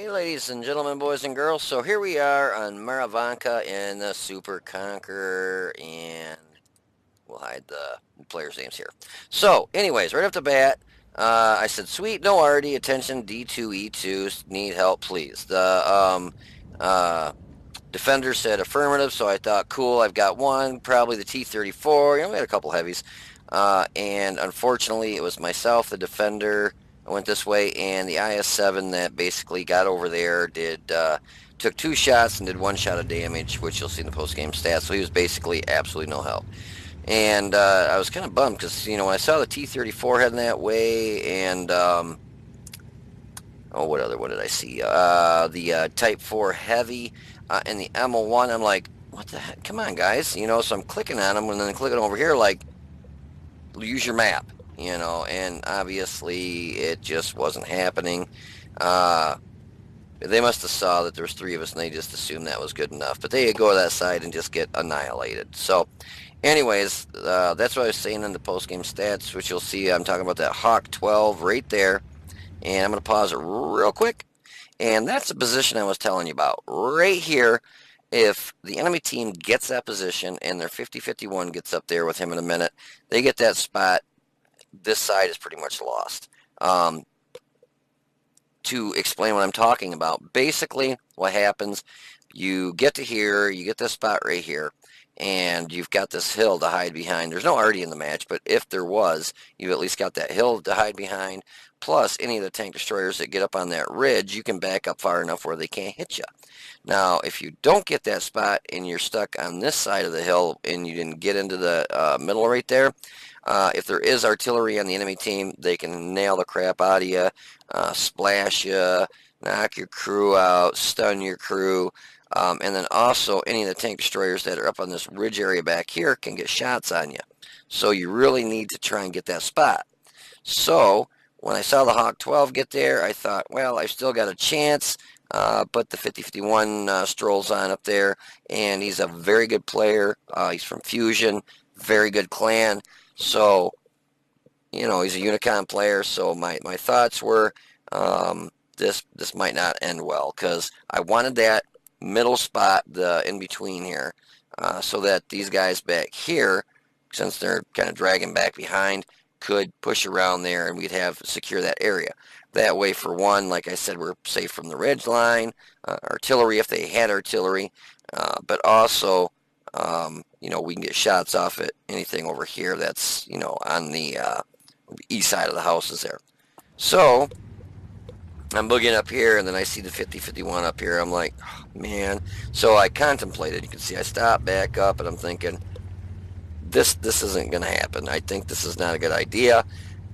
Hey, ladies and gentlemen, boys and girls. So here we are on Maravanka in the Super Conqueror, and we'll hide the players' names here. So, anyways, right off the bat, I said, "Sweet, no RD, attention, D2, E2, need help, please." The uh, defender said affirmative, so I thought, cool, I've got one, probably the T-34. We had a couple heavies, and unfortunately, it was myself, the defender. I went this way, and the IS-7 that basically got over there took two shots and did one shot of damage, which you'll see in the post-game stats. So he was basically absolutely no help. And I was kind of bummed because, when I saw the T-34 heading that way, and what did I see? The Type 4 Heavy and the MO1. I'm like, what the heck? Come on, guys. So I'm clicking on them, and then clicking over here, like, use your map, and obviously it just wasn't happening. They must have saw that there was three of us, and they just assumed that was good enough. But they go to that side and just get annihilated. So, anyways, that's what I was saying in the post-game stats, which you'll see. I'm talking about that Hawk 12 right there. And I'm going to pause it real quick. And that's the position I was telling you about. Right here, if the enemy team gets that position and their 50-51 gets up there with him in a minute, they get that spot, this side is pretty much lost. To explain what I'm talking about, basically what happens, you get to here, you get this spot right here, and you've got this hill to hide behind. There's no arty in the match, but if there was, you've at least got that hill to hide behind, plus any of the tank destroyers that get up on that ridge, you can back up far enough where they can't hit you. Now, if you don't get that spot and you're stuck on this side of the hill and you didn't get into the middle right there, if there is artillery on the enemy team, they can nail the crap out of you, splash you, knock your crew out, stun your crew, and then also any of the tank destroyers that are up on this ridge area back here can get shots on you. So you really need to try and get that spot. So when I saw the Hawk 12 get there, I thought, well, I've still got a chance. But the 50-51 strolls on up there, and he's a very good player. He's from Fusion, very good clan. So, he's a Unicon player. So my thoughts were, this might not end well, because I wanted that middle spot, the in between here, so that these guys back here, since they're kind of dragging back behind, could push around there, and we'd have secure that area. That way, for one, like I said, we're safe from the ridge line, artillery if they had artillery, but also, we can get shots off at anything over here that's, on the east side of the houses there. So I'm boogieing up here, and then I see the 50-51 up here. I'm like, oh, man. So I contemplated. You can see I stopped back up, and I'm thinking, this isn't going to happen. I think this is not a good idea,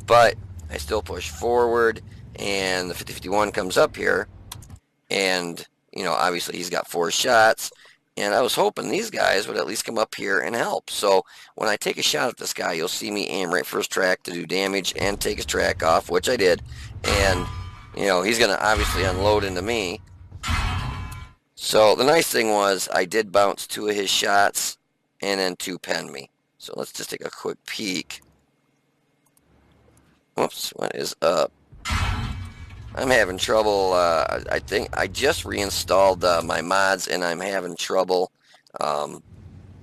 but I still push forward, and the 50-51 comes up here, and, obviously he's got 4 shots, and I was hoping these guys would at least come up here and help. So when I take a shot at this guy, you'll see me aim right for his track to do damage and take his track off, which I did, and, he's going to obviously unload into me. So the nice thing was I did bounce 2 of his shots, and then 2 penned me. So let's just take a quick peek. Whoops, what is up? I'm having trouble. I think I just reinstalled my mods, and I'm having trouble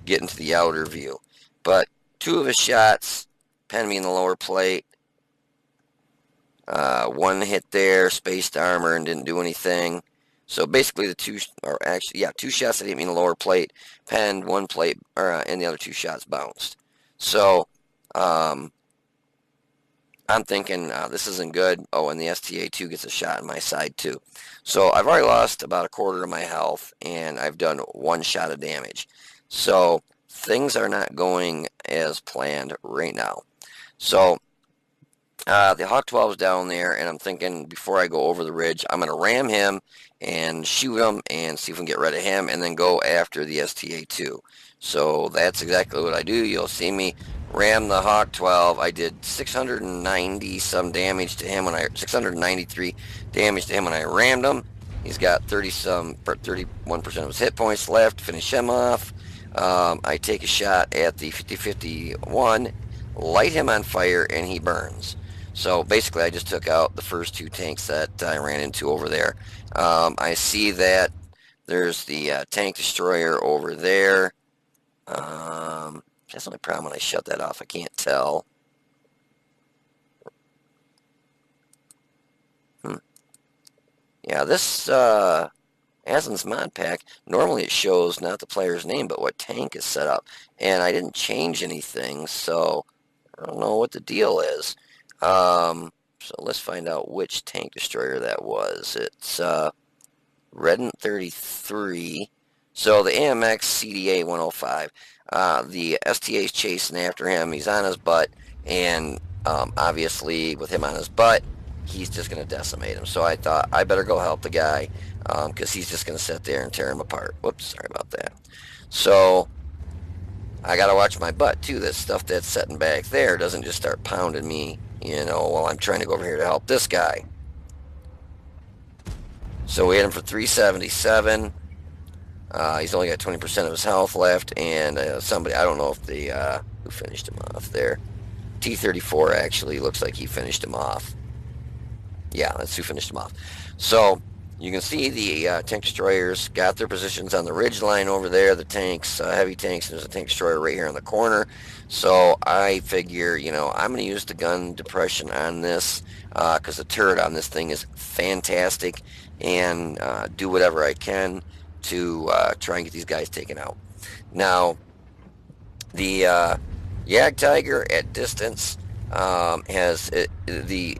getting to the outer view. But 2 of his shots penned me in the lower plate. 1 hit there, spaced armor, and didn't do anything. So basically the 2 shots that hit me in the lower plate, penned 1 plate, and the other 2 shots bounced. So I'm thinking this isn't good. Oh, and the STA-2 gets a shot in my side too. So I've already lost about a quarter of my health, and I've done 1 shot of damage. So things are not going as planned right now. So the Hawk 12 is down there, and I'm thinking before I go over the ridge, I'm going to ram him and shoot him and see if we can get rid of him, and then go after the STA-2. So that's exactly what I do. You'll see me ram the Hawk 12. I did 690 some damage to him 693 damage to him when I rammed him. He's got 31% of his hit points left. Finish him off. I take a shot at the 50-51, light him on fire, and he burns. So basically I just took out the first two tanks that I ran into over there. I see that there's the tank destroyer over there. That's the only problem when I shut that off. I can't tell. Hmm. Yeah, this Aslan's mod pack, normally it shows not the player's name, but what tank is set up. And I didn't change anything, so I don't know what the deal is. So let's find out which tank destroyer that was. It's Redent 33. So the AMX CDA 105. The STA's chasing after him. He's on his butt, and obviously with him on his butt, he's just going to decimate him. So I thought I better go help the guy because he's just going to sit there and tear him apart. Whoops, sorry about that. So I got to watch my butt too. This stuff that's sitting back there doesn't just start pounding me, while I'm trying to go over here to help this guy. So we hit him for 377. He's only got 20% of his health left, and somebody, I don't know if who finished him off there. T-34 actually looks like he finished him off. Yeah, that's who finished him off. So you can see the tank destroyers got their positions on the ridge line over there, the tanks, heavy tanks, and there's a tank destroyer right here in the corner. So I figure, I'm going to use the gun depression on this because the turret on this thing is fantastic, and do whatever I can to try and get these guys taken out. Now, the Yag Tiger at distance has the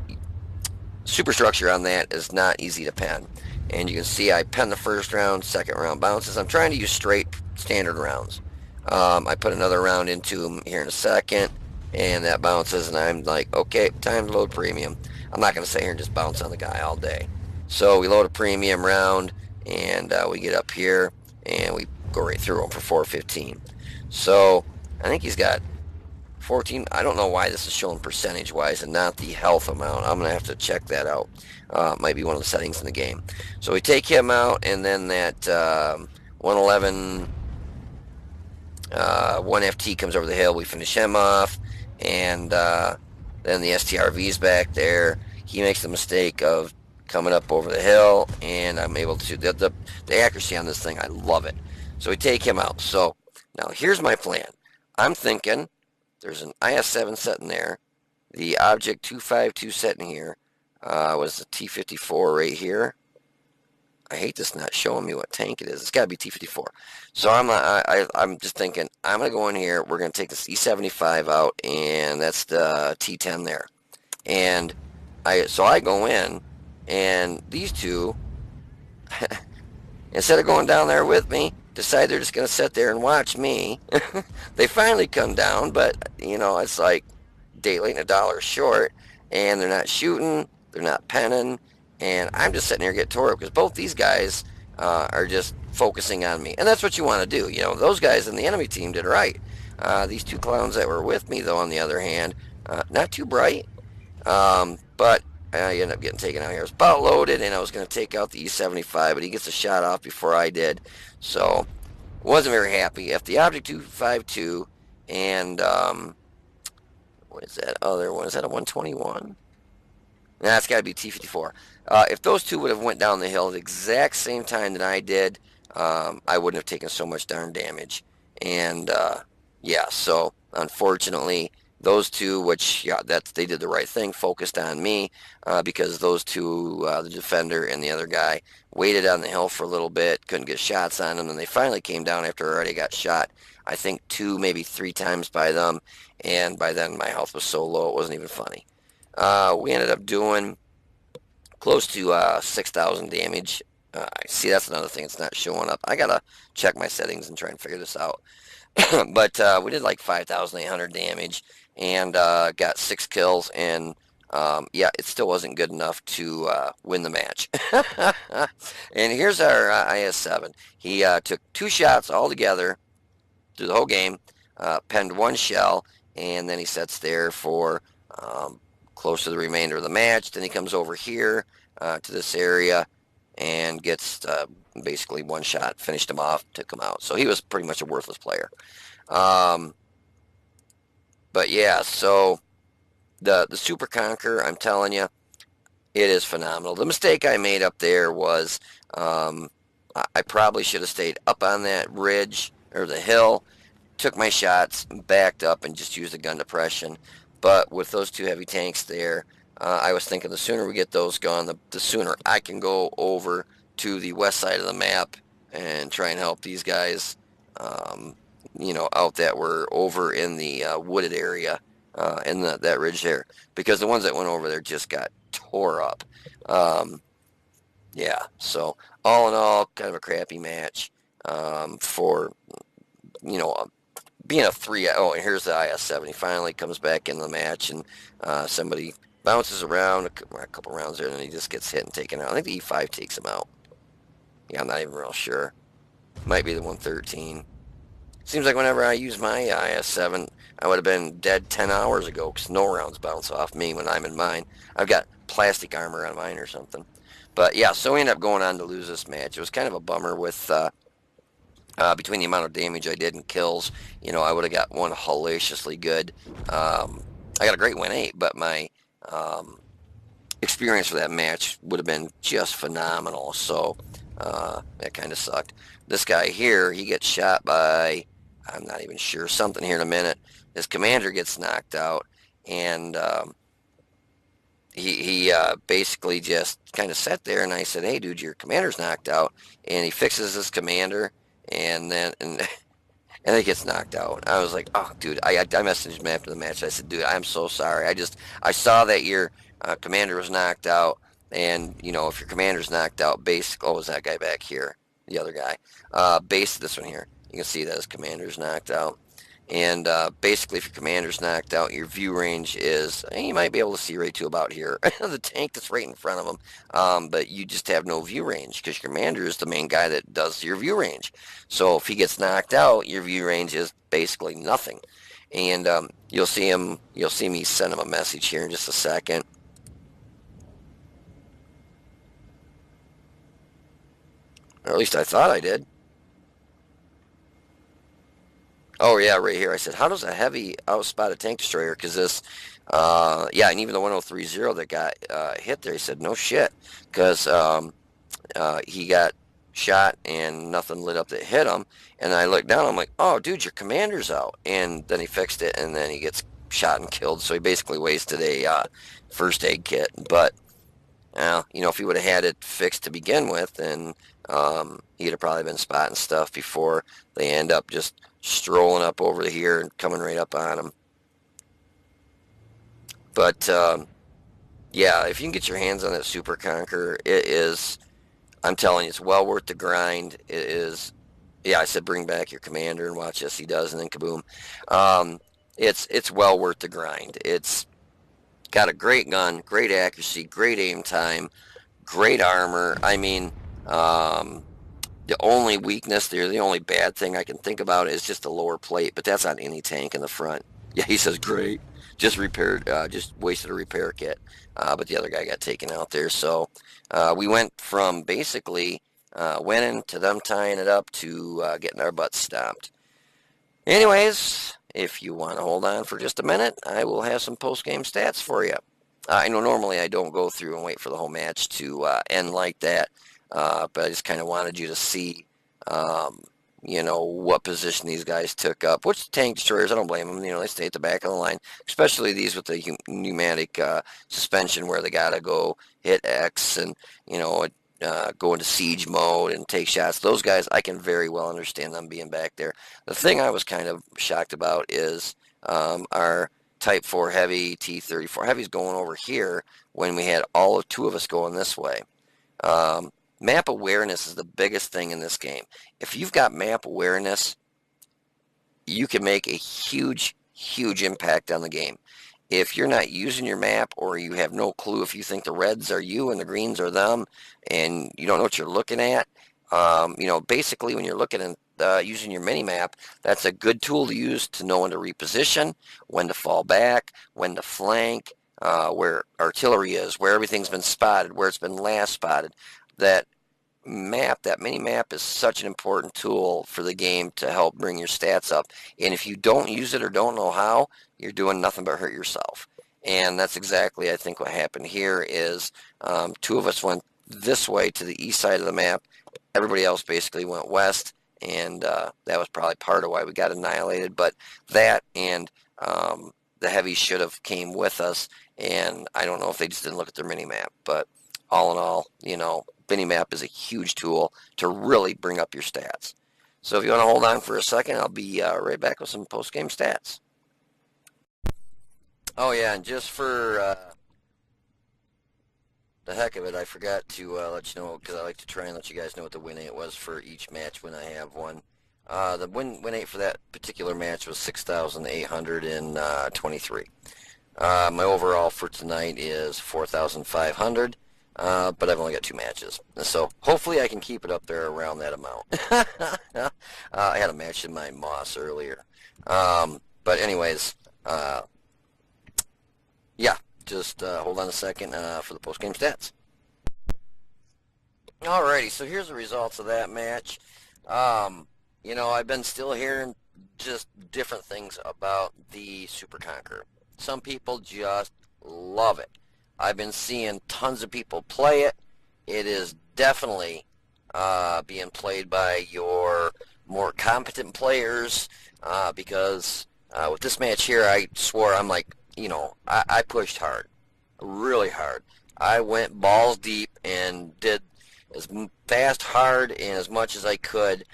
superstructure on that is not easy to pen. And you can see I pen the first round, second round bounces. I'm trying to use straight standard rounds. I put another round into him here in a second, and that bounces, and I'm like, okay, time to load premium. I'm not going to sit here and just bounce on the guy all day. So we load a premium round, and we get up here, and we go right through him for 415. So I think he's got 14. I don't know why this is showing percentage-wise and not the health amount. I'm going to have to check that out. Might be one of the settings in the game. So we take him out, and then that 111 1FT comes over the hill. We finish him off, and then the STRV's back there. He makes the mistake of coming up over the hill, and I'm able to, the accuracy on this thing, I love it. So we take him out. So now here's my plan. I'm thinking there's an IS-7 sitting there. The Object 252 sitting here was the T-54 right here. I hate this not showing me what tank it is. It's got to be T-54. So I'm just thinking, I'm going to go in here. We're going to take this E-75 out, and that's the T-10 there. And so I go in, and these two, instead of going down there with me, decide they're just going to sit there and watch me. They finally come down, but, it's like day late and a dollar short, and they're not shooting, they're not penning, and I'm just sitting here getting tore up because both these guys are just focusing on me. And that's what you want to do. Those guys in the enemy team did right. These two clowns that were with me, though, on the other hand, not too bright, but I ended up getting taken out here. I was about loaded, and I was going to take out the E-75, but he gets a shot off before I did. So, wasn't very happy. If the Object 252 and, what is that other one? Is that a 121? Nah, it's got to be T-54. If those two would have went down the hill at the exact same time that I did, I wouldn't have taken so much darn damage. And, yeah, so, unfortunately, those two, which, yeah, they did the right thing, focused on me, because those two, the defender and the other guy, waited on the hill for a little bit, couldn't get shots on them, and they finally came down after I already got shot, I think 2, maybe 3 times by them, and by then my health was so low it wasn't even funny. We ended up doing close to 6,000 damage. See, that's another thing, it's not showing up. I gotta check my settings and try and figure this out. But we did like 5,800 damage, and got 6 kills, and yeah, it still wasn't good enough to win the match. And here's our IS-7. He took 2 shots altogether through the whole game, penned 1 shell, and then he sits there for close to the remainder of the match. Then he comes over here to this area and gets basically 1 shot, finished him off, took him out. So he was pretty much a worthless player. But yeah, so the Super Conqueror, I'm telling you, it is phenomenal. The mistake I made up there was I probably should have stayed up on that ridge or the hill, took my shots, backed up, and just used the gun depression. But with those two heavy tanks there, I was thinking the sooner we get those gone, the sooner I can go over to the west side of the map and try and help these guys, out that were over in the wooded area in that ridge there. Because the ones that went over there just got tore up. Yeah, so all in all, kind of a crappy match for, you know, being a 3. Oh, and here's the IS-7. He finally comes back in the match, and somebody bounces around a couple rounds there, and then he just gets hit and taken out. I think the E5 takes him out. Yeah, I'm not even real sure. Might be the 113. Seems like whenever I use my IS-7, I would have been dead 10 hours ago because no rounds bounce off me when I'm in mine. I've got plastic armor on mine or something. But yeah, so we ended up going on to lose this match. It was kind of a bummer with between the amount of damage I did and kills. I would have got one hellaciously good. I got a great win 8, but my experience for that match would have been just phenomenal. So that kind of sucked. This guy here, he gets shot by, I'm not even sure, something here in a minute. His commander gets knocked out, and he basically just kind of sat there, and I said, hey, dude, your commander's knocked out. And he fixes his commander, and then he gets knocked out. I was like, oh, dude, I messaged him after the match. I said, dude, I'm so sorry. I saw that your commander was knocked out, and, if your commander's knocked out, what was that guy back here? The other guy. This one here. You can see that his commander's knocked out. And basically, if your commander's knocked out, your view range is, you might be able to see right to about here. The tank that's right in front of him. But you just have no view range because your commander is the main guy that does your view range. So if he gets knocked out, your view range is basically nothing. And you'll see me send him a message here in just a second. Or at least I thought I did. Oh, yeah, right here. I said, how does a heavy outspot a tank destroyer? Because this, and even the 1030 that got hit there, he said, no shit. Because he got shot and nothing lit up that hit him. And I looked down, I'm like, oh, dude, your commander's out. And then he fixed it, and then he gets shot and killed. So he basically wasted a first aid kit. But, if he would have had it fixed to begin with, then he'd have probably been spotting stuff before they end up just strolling up over to here and coming right up on him. But yeah, if you can get your hands on that Super Conqueror, it is, I'm telling you, it's well worth the grind. It is, yeah, I said bring back your commander and watch this, he does, and then kaboom. It's well worth the grind. It's got a great gun, great accuracy, great aim time, great armor. I mean, the only weakness there, the only bad thing I can think about is just the lower plate, but that's on any tank in the front. Yeah, he says, great. Just repaired, just wasted a repair kit. But the other guy got taken out there. So we went from basically winning to them tying it up to getting our butts stomped. Anyways, if you want to hold on for just a minute, I will have some post-game stats for you. I know normally I don't go through and wait for the whole match to end like that. But I just kind of wanted you to see, what position these guys took up. Which tank destroyers, I don't blame them. They stay at the back of the line, especially these with the pneumatic suspension where they got to go hit X and, go into siege mode and take shots. Those guys, I can very well understand them being back there. The thing I was kind of shocked about is our Type 4 Heavy, T-34 Heavy's going over here when we had two of us going this way. Map awareness is the biggest thing in this game. If you've got map awareness, you can make a huge, huge impact on the game. If you're not using your map or you have no clue if you think the reds are you and the greens are them and you don't know what you're looking at, basically when you're looking at using your mini-map, that's a good tool to use to know when to reposition, when to fall back, when to flank, where artillery is, where everything's been spotted, where it's been last spotted. That mini-map is such an important tool for the game to help bring your stats up. And if you don't use it or don't know how, you're doing nothing but hurt yourself. And that's exactly, I think, what happened here is two of us went this way to the east side of the map. Everybody else basically went west, and that was probably part of why we got annihilated. But that and the heavies should have came with us, and I don't know if they just didn't look at their mini-map. But all in all, mini-map is a huge tool to really bring up your stats. So if you want to hold on for a second, I'll be right back with some post-game stats. Oh yeah, and just for the heck of it, I forgot to let you know, because I like to try and let you guys know what the win rate was for each match when I have one. The win rate for that particular match was 6,823. My overall for tonight is 4,500, but I've only got 2 matches. So hopefully I can keep it up there around that amount. I had a match in my Moss earlier. But anyways, yeah, just hold on a second for the post-game stats. Alrighty, so here's the results of that match. I've been still hearing just different things about the Super Conqueror. Some people just love it. I've been seeing tons of people play it. It is definitely being played by your more competent players because with this match here, I swore I'm like, I pushed hard, really hard. I went balls deep and did as fast, hard, and as much as I could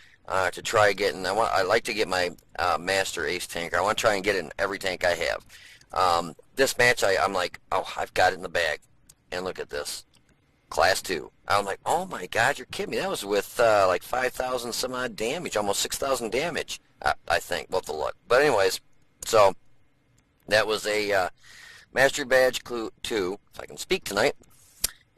to try getting. I like to get my Master Ace tanker. I want to try and get it in every tank I have. This match, I'm like, oh, I've got it in the bag. And look at this, Class 2. I'm like, oh my God, you're kidding me. That was with like 5,000 some odd damage, almost 6,000 damage, I think. We'll have to look. But anyways, so that was a Mastery Badge 2, if I can speak tonight.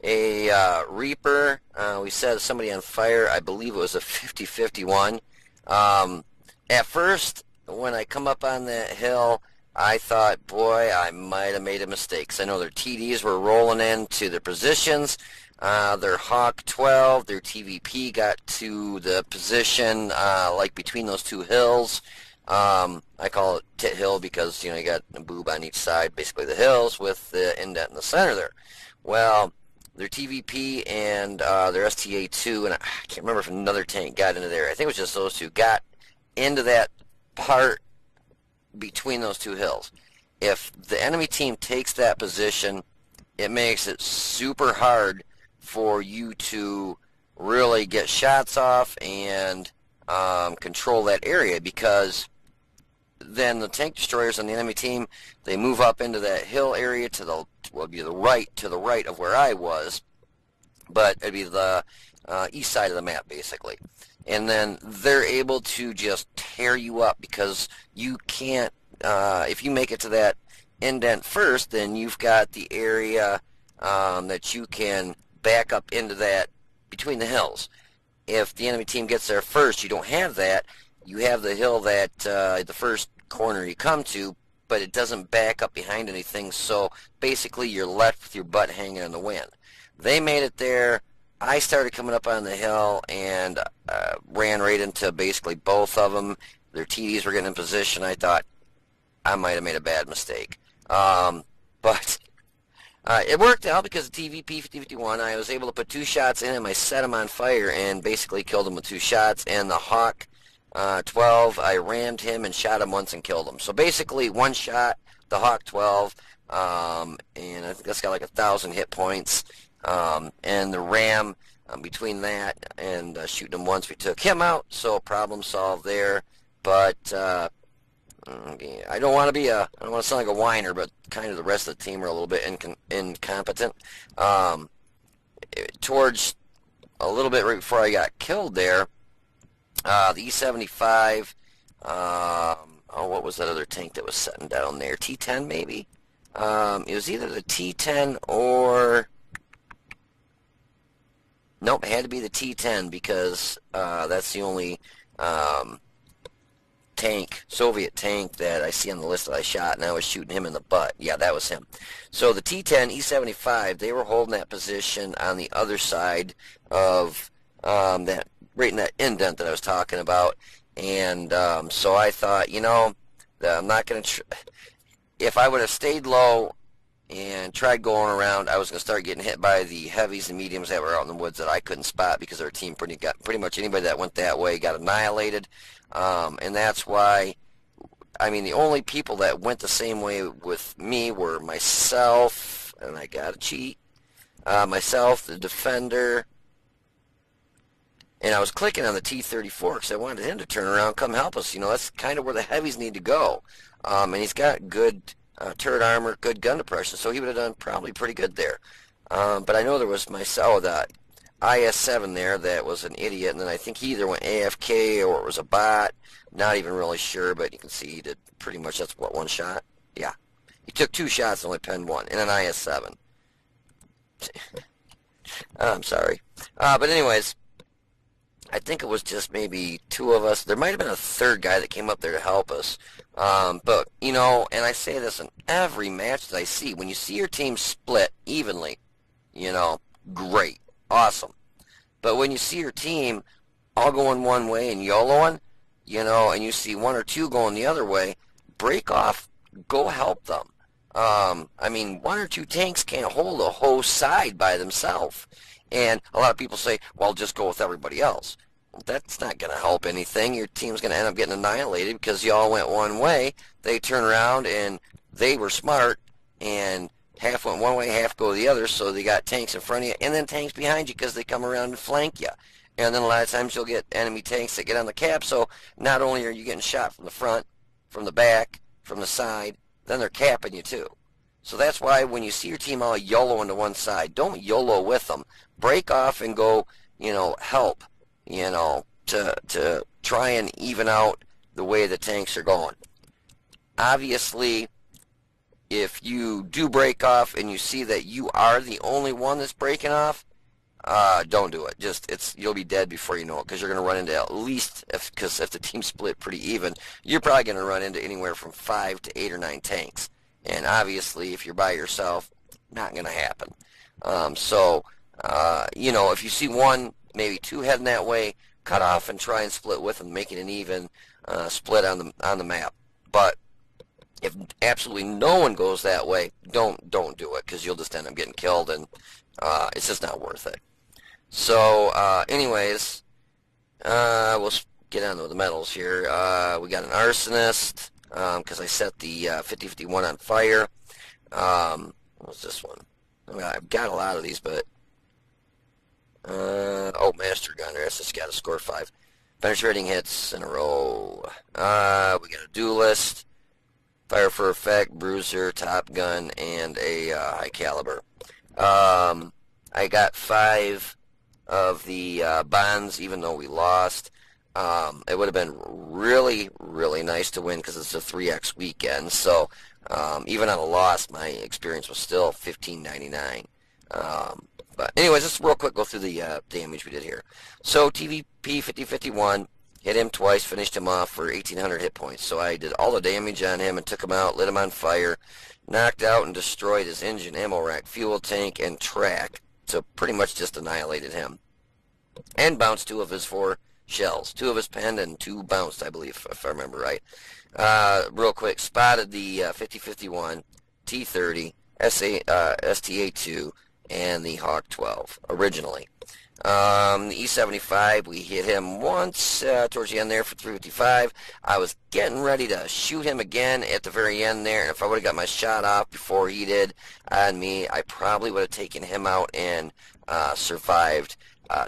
A Reaper, we set somebody on fire. I believe it was a 50-51. At first, when I come up on that hill, I thought, boy, I might have made a mistake. 'Cause I know their TDs were rolling into their positions. Their Hawk 12, their TVP got to the position like between those 2 hills. I call it Tit Hill because, you got a boob on each side, basically the hills with the indent in the center there. Well, their TVP and their STA2, and I can't remember if another tank got into there. I think it was just those 2 got into that part between those 2 hills. If the enemy team takes that position, it makes it super hard for you to really get shots off and control that area, because then the tank destroyers on the enemy team, they move up into that hill area to the right of where I was, but it'd be the east side of the map basically. And then they're able to just tear you up because you can't, if you make it to that indent first, then you've got the area that you can back up into that between the hills. If the enemy team gets there first, you don't have that. You have the hill that the first corner you come to, but it doesn't back up behind anything, so basically you're left with your butt hanging in the wind. They made it there. I started coming up on the hill and ran right into basically both of them. Their TDs were getting in position. I thought I might have made a bad mistake. But it worked out because the TVP 50-51, I was able to put 2 shots in him. I set him on fire and basically killed him with 2 shots. And the Hawk 12, I rammed him and shot him once and killed him. So basically 1 shot, the Hawk 12, and I think that's got like 1,000 hit points. And the ram between that and shooting him once, we took him out. So problem solved there. But I don't want to sound like a whiner, but kind of the rest of the team are a little bit incompetent. Towards a little bit right before I got killed there, the E75, what was that other tank that was sitting down there? T10 maybe? It was either the T10 or... Nope, it had to be the T10 because that's the only Soviet tank that I see on the list that I shot, and I was shooting him in the butt. Yeah, that was him. So the T10, E75, they were holding that position on the other side of that, right in that indent that I was talking about. And so I thought, I'm not going to... If I would have stayed low and tried going around. I was going to start getting hit by the heavies and mediums that were out in the woods that I couldn't spot because our team pretty much anybody that went that way got annihilated. And that's why, I mean, the only people that went the same way with me were myself, and I got to cheat, myself, the defender, and I was clicking on the T-34 because I wanted him to turn around, come help us. You know, that's kind of where the heavies need to go. And he's got good turret armor, good gun depression, so he would have done probably pretty good there. But I know there was myself, the IS-7 there that was an idiot, and then I think he either went AFK or it was a bot. Not even really sure, but you can see he did pretty much, that's what, one shot? Yeah. He took 2 shots and only penned 1 in an IS-7. I'm sorry. But anyways, I think it was just maybe 2 of us. There might have been a 3rd guy that came up there to help us. But, you know, and I say this in every match that I see, when you see your team split evenly, you know, great, awesome. But when you see your team all going one way and YOLOing, you know, and you see 1 or 2 going the other way, break off, go help them. I mean, 1 or 2 tanks can't hold a whole side by themselves. And a lot of people say, well, just go with everybody else. Well, that's not going to help anything. Your team's going to end up getting annihilated because you all went one way. They turn around and they were smart and half went one way, half go the other, so they got tanks in front of you and then tanks behind you because they come around and flank you. And then a lot of times you'll get enemy tanks that get on the cap, so not only are you getting shot from the front, from the back, from the side, then they're capping you too. So that's why when you see your team all YOLO into one side, don't YOLO with them. Break off and go, you know, help, you know, to try and even out the way the tanks are going. Obviously, if you do break off and you see that you are the only one that's breaking off, don't do it. You'll be dead before you know it, because you're going to run into at least, because if the team split pretty even, you're probably going to run into anywhere from 5 to 8 or 9 tanks. And obviously, if you're by yourself, not going to happen. You know, if you see 1, maybe 2 heading that way, cut off and try and split with them, making an even split on the map. But if absolutely no one goes that way, don't do it, because you'll just end up getting killed, and it's just not worth it. So, anyways, we'll get on to the medals here. We got an arsonist, because I set the 50-51 on fire. What's this one? I mean, I've got a lot of these, but Master Gunner. That's just got to score 5 penetrating hits in a row. We got a duelist, fire for effect, bruiser, top gun, and a high caliber. I got 5 of the bonds, even though we lost. It would have been really, really nice to win because it's a 3x weekend. So even on a loss, my experience was still $15.99. But anyways, let's real quick go through the damage we did here. So TVP 50-51, hit him twice, finished him off for 1,800 hit points. So I did all the damage on him and took him out, lit him on fire, knocked out and destroyed his engine, ammo rack, fuel tank, and track. So pretty much just annihilated him. And bounced 2 of his 4 shells. 2 of his penned and 2 bounced, I believe, if I remember right. Real quick, spotted the 50-51, T-30, STA-2, and the Hawk 12 originally. The E-75, we hit him once towards the end there for 355. I was getting ready to shoot him again at the very end there, and if I would have got my shot off before he did on me, I probably would have taken him out and survived.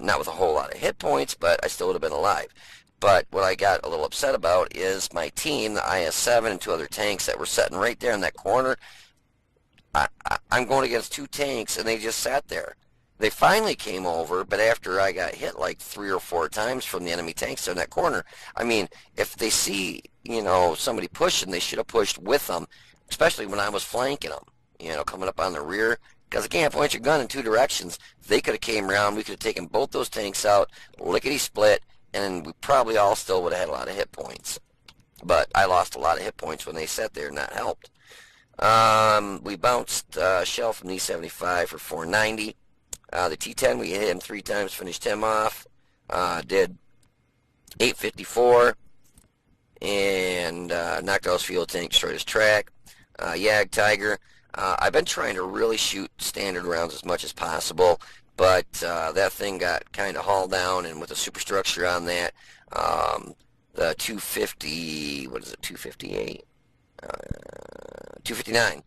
Not with a whole lot of hit points, but I still would have been alive. But what I got a little upset about is my team, the IS-7 and 2 other tanks that were sitting right there in that corner. I'm going against 2 tanks, and they just sat there. They finally came over, but after I got hit like 3 or 4 times from the enemy tanks in that corner. I mean, if they see, you know, somebody pushing, they should have pushed with them, especially when I was flanking them, you know, coming up on the rear. Because I can't point your gun in 2 directions. They could have came around. We could have taken both those tanks out, lickety split, and we probably all still would have had a lot of hit points. But I lost a lot of hit points when they sat there, and that helped. We bounced shell from the E-75 for 490. The T-10, we hit him 3 times, finished him off. Did 854, and knocked out his fuel tank, destroyed his track. Yag Tiger, I've been trying to really shoot standard rounds as much as possible, but that thing got kind of hauled down, and with the superstructure on that, the 250, what is it, 258? 259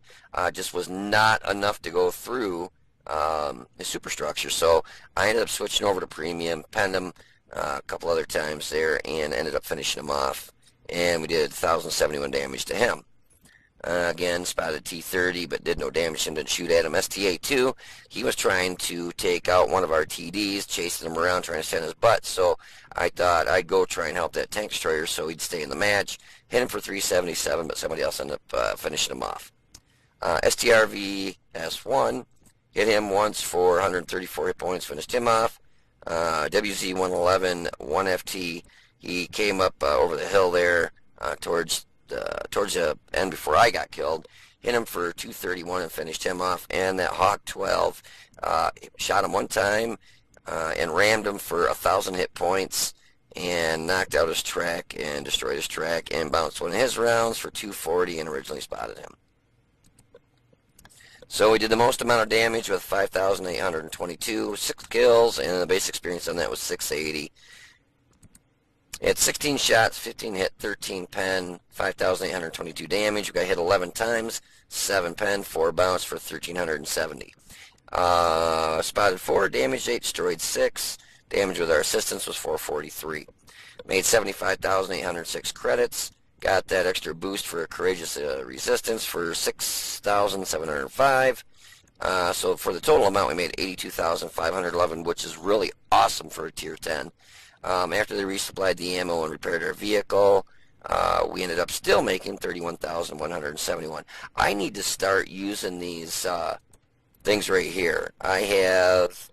just was not enough to go through the superstructure. So I ended up switching over to premium, penned him a couple other times there, and ended up finishing him off. And we did 1,071 damage to him. Again, spotted T30, but did no damage to him, didn't shoot at him. STA2, he was trying to take out one of our TDs, chasing him around, trying to send his butt. So I thought I'd go try and help that tank destroyer so he'd stay in the match. Hit him for 377, but somebody else ended up finishing him off. STRV S1, hit him once for 134 hit points, finished him off. WZ111, 1FT, he came up over the hill there towards the end before I got killed. Hit him for 231 and finished him off. And that Hawk 12 shot him one time and rammed him for 1,000 hit points and knocked out his track and destroyed his track and bounced one of his rounds for 240 and originally spotted him. So we did the most amount of damage with 5,822, 6 kills, and the base experience on that was 680. It 16 shots, 15 hit, 13 pen, 5,822 damage. We got hit 11 times, 7 pen, 4 bounce for 1,370. Spotted 4, damaged 8, destroyed 6. Damage with our assistance was 443. Made 75,806 credits. Got that extra boost for courageous resistance for 6,705. So for the total amount, we made 82,511, which is really awesome for a tier 10. After they resupplied the ammo and repaired our vehicle, we ended up still making 31,171. I need to start using these things right here. I have,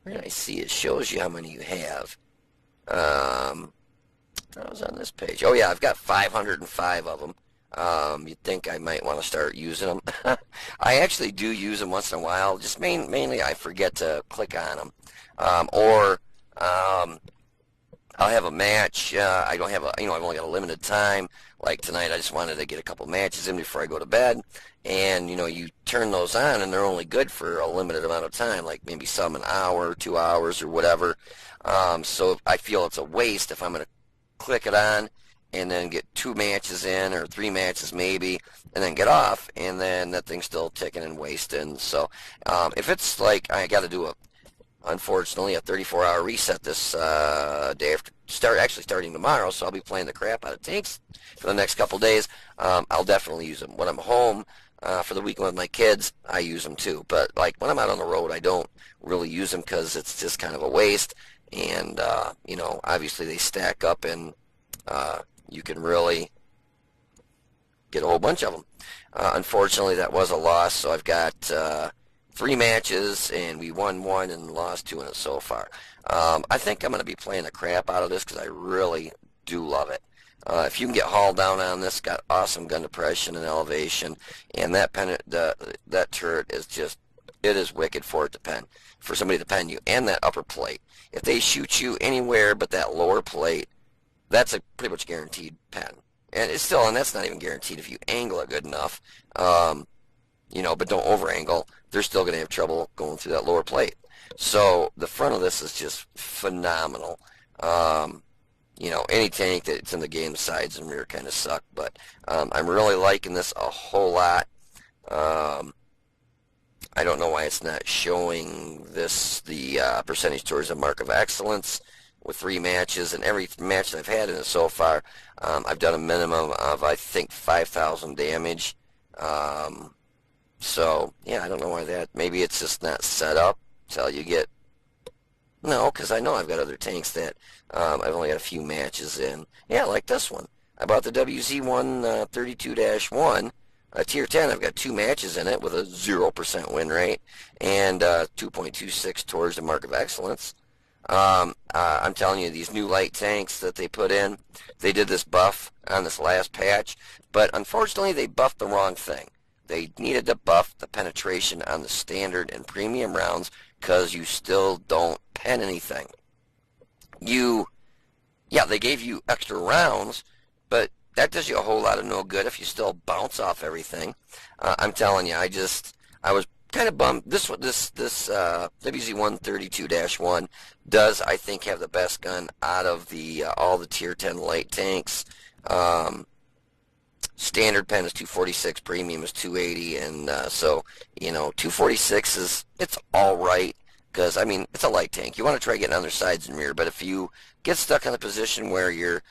where did I see? It shows you how many you have. I was on this page. Oh yeah, I've got 505 of them. You'd think I might want to start using them. I actually do use them once in a while. Just mainly I forget to click on them. I'll have a match. I don't have a, I've only got a limited time. Like tonight, I just wanted to get a couple matches in before I go to bed. And, you turn those on and they're only good for a limited amount of time, like maybe some an hour, 2 hours or whatever. So I feel it's a waste if I'm going to click it on and then get 2 matches in or 3 matches maybe and then get off and then that thing's still ticking and wasting. So if it's like I got to do unfortunately a 34-hour reset this day after starting tomorrow, so I'll be playing the crap out of tanks for the next couple days. I'll definitely use them when I'm home for the weekend with my kids. I use them too, but like when I'm out on the road I don't really use them because it's just kind of a waste. And obviously they stack up and you can really get a whole bunch of them. Unfortunately that was a loss, so I've got 3 matches and we won 1 and lost 2 in it so far. I think I'm going to be playing the crap out of this because I really do love it. If you can get hauled down on this, got awesome gun depression and elevation, and that turret is just, it is wicked for somebody to pen you, and that upper plate. If they shoot you anywhere but that lower plate, that's a pretty much guaranteed pen. And that's not even guaranteed if you angle it good enough. But don't over angle. They're still going to have trouble going through that lower plate. So the front of this is just phenomenal. Any tank that's in the game, sides and rear kind of suck, but I'm really liking this a whole lot. I don't know why it's not showing the percentage towards the mark of excellence with 3 matches, and every match that I've had in it so far, I've done a minimum of, I think, 5,000 damage. So, yeah, I don't know why that, maybe it's just not set up till you get, no, because I know I've got other tanks that I've only got a few matches in. Yeah, like this one. I bought the WZ1 32-1. Tier 10, I've got 2 matches in it with a 0% win rate and 2.26 towards the mark of excellence. I'm telling you, these new light tanks that they put in, they did this buff on this last patch, but unfortunately they buffed the wrong thing. They needed to buff the penetration on the standard and premium rounds because you still don't pen anything. They gave you extra rounds, but that does you a whole lot of no good if you still bounce off everything. I'm telling you, I was kind of bummed. This WZ-132-1 does, I think, have the best gun out of the all the Tier 10 light tanks. Standard pen is 246, premium is 280, and so 246 it's all right because I mean it's a light tank. You want to try getting on their sides and rear, but if you get stuck in a position where you're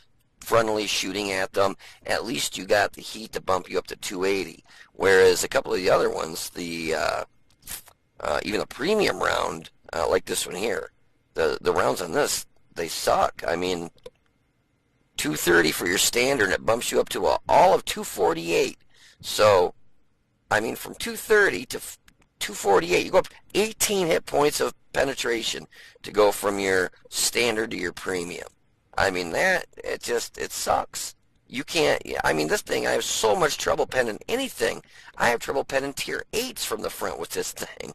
frontally shooting at them, at least you got the heat to bump you up to 280. Whereas a couple of the other ones, even a premium round like this one here, the rounds on this, they suck. I mean, 230 for your standard, and it bumps you up to all of 248. So, I mean, from 230 to 248, you go up 18 hit points of penetration to go from your standard to your premium. I mean, it sucks. You can't, I mean, this thing, I have so much trouble penning anything. I have trouble penning tier 8s from the front with this thing.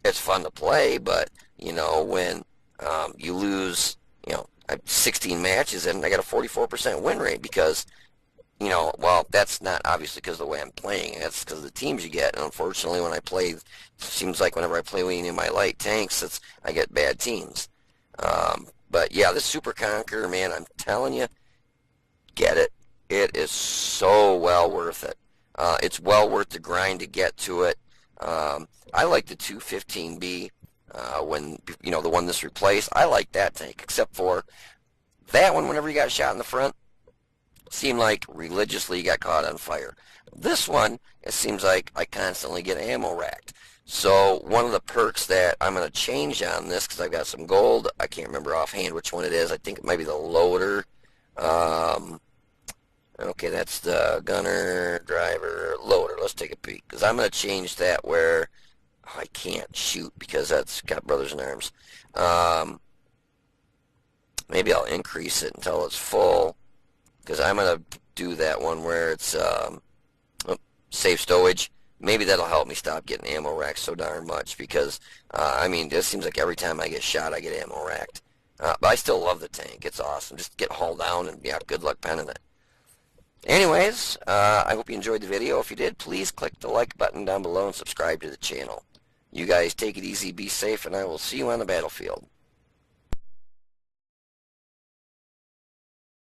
It's fun to play, but, when you lose, I have 16 matches and I got a 44% win rate because, well, that's not obviously because of the way I'm playing. That's because of the teams you get. And unfortunately, when I play, it seems like whenever I play with any of my light tanks, I get bad teams. But yeah, this Super Conqueror, man, I'm telling you, get it. It is so well worth it. It's well worth the grind to get to it. I like the 215B when, the one this replaced. I like that tank, except for that one, whenever you got shot in the front, seemed like religiously you got caught on fire. This one, it seems like I constantly get ammo racked. So one of the perks that I'm going to change on this, because I've got some gold, I can't remember offhand which one it is. I think it might be the loader. Okay, that's the gunner, driver, loader. Let's take a peek, because I'm going to change that where I can't shoot because that's got brothers in arms. Maybe I'll increase it until it's full, because I'm going to do that one where it's safe stowage. Maybe that'll help me stop getting ammo racked so darn much because, I mean, it seems like every time I get shot, I get ammo racked. But I still love the tank. It's awesome. Just get hauled down and, yeah, good luck penning it. Anyways, I hope you enjoyed the video. If you did, please click the like button down below and subscribe to the channel. You guys take it easy, be safe, and I will see you on the battlefield.